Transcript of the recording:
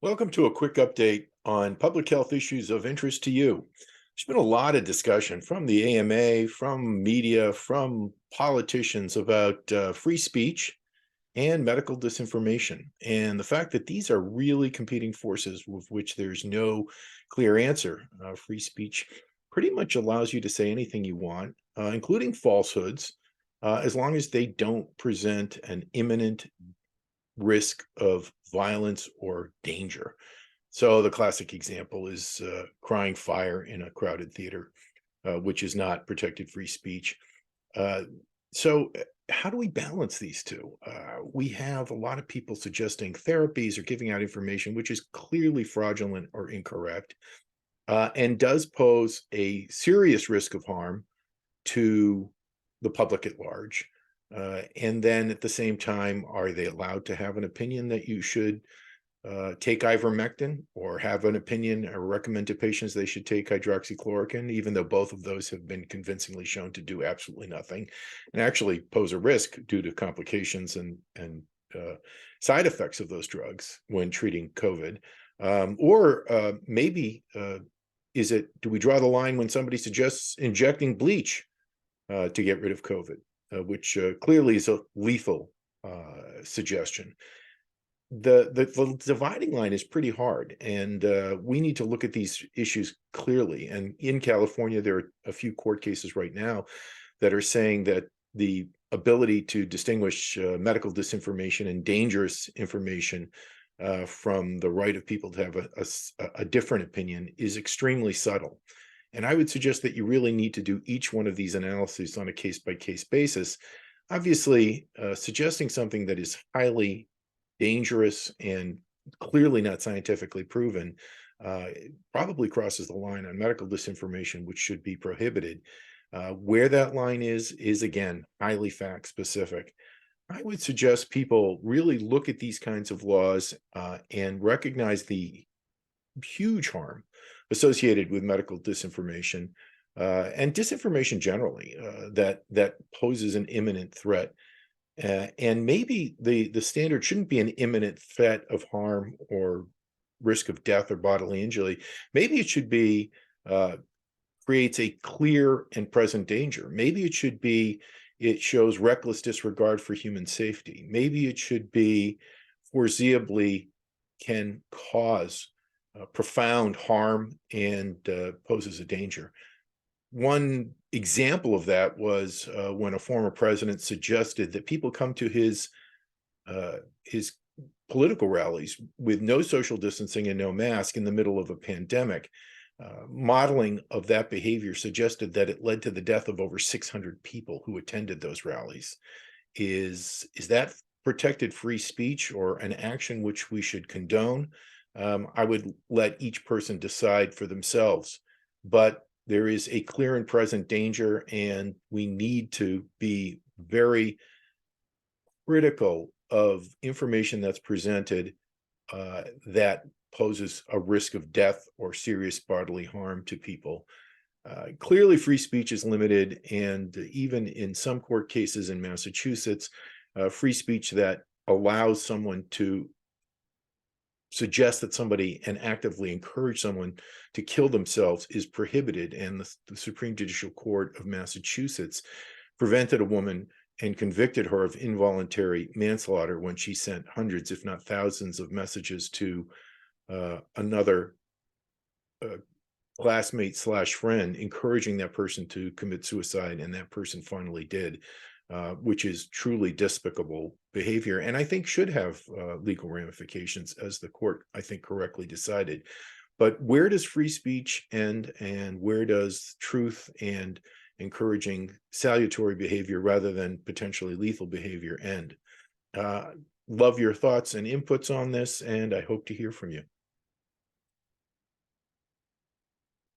Welcome to a quick update on public health issues of interest to you. There's been a lot of discussion from the AMA, from media, from politicians about free speech and medical disinformation. And the fact that these are really competing forces with which there's no clear answer. Free speech pretty much allows you to say anything you want, including falsehoods, as long as they don't present an imminent risk of violence or danger. So the classic example is crying fire in a crowded theater, which is not protected free speech. Uh, so, how do we balance these two? We have a lot of people suggesting therapies or giving out information which is clearly fraudulent or incorrect, and does pose a serious risk of harm to the public at large. And then at the same time, are they allowed to have an opinion that you should take ivermectin, or have an opinion or recommend to patients they should take hydroxychloroquine, even though both of those have been convincingly shown to do absolutely nothing and actually pose a risk due to complications and side effects of those drugs when treating COVID? Or maybe do we draw the line when somebody suggests injecting bleach to get rid of COVID, which clearly is a lethal suggestion? The dividing line is pretty hard, and we need to look at these issues clearly. And in California, there are a few court cases right now that are saying that the ability to distinguish medical disinformation and dangerous information from the right of people to have a different opinion is extremely subtle. And I would suggest that you really need to do each one of these analyses on a case by case basis. Obviously, suggesting something that is highly dangerous and clearly not scientifically proven probably crosses the line on medical disinformation, which should be prohibited. Where that line is again highly fact specific. I would suggest people really look at these kinds of laws and recognize the huge harm associated with medical disinformation and disinformation generally, that poses an imminent threat. And maybe the standard shouldn't be an imminent threat of harm or risk of death or bodily injury. Maybe it should be creates a clear and present danger. Maybe it should be it shows reckless disregard for human safety. Maybe it should be foreseeably can cause profound harm and poses a danger. One example of that was when a former president suggested that people come to his political rallies with no social distancing and no mask in the middle of a pandemic. Modeling of that behavior suggested that it led to the death of over 600 people who attended those rallies. Is that protected free speech or an action which we should condone? I would let each person decide for themselves, but there is a clear and present danger, and we need to be very critical of information that's presented that poses a risk of death or serious bodily harm to people. Clearly, free speech is limited, and even in some court cases in Massachusetts, free speech that allows someone to suggest that somebody and actively encourage someone to kill themselves is prohibited. And the Supreme Judicial Court of Massachusetts prevented a woman and convicted her of involuntary manslaughter when she sent hundreds, if not thousands, of messages to another classmate slash friend, encouraging that person to commit suicide, and that person finally did, which is truly despicable behavior, and I think should have legal ramifications, as the court, I think, correctly decided. But where does free speech end, and where does truth and encouraging salutary behavior rather than potentially lethal behavior end? Love your thoughts and inputs on this, and I hope to hear from you.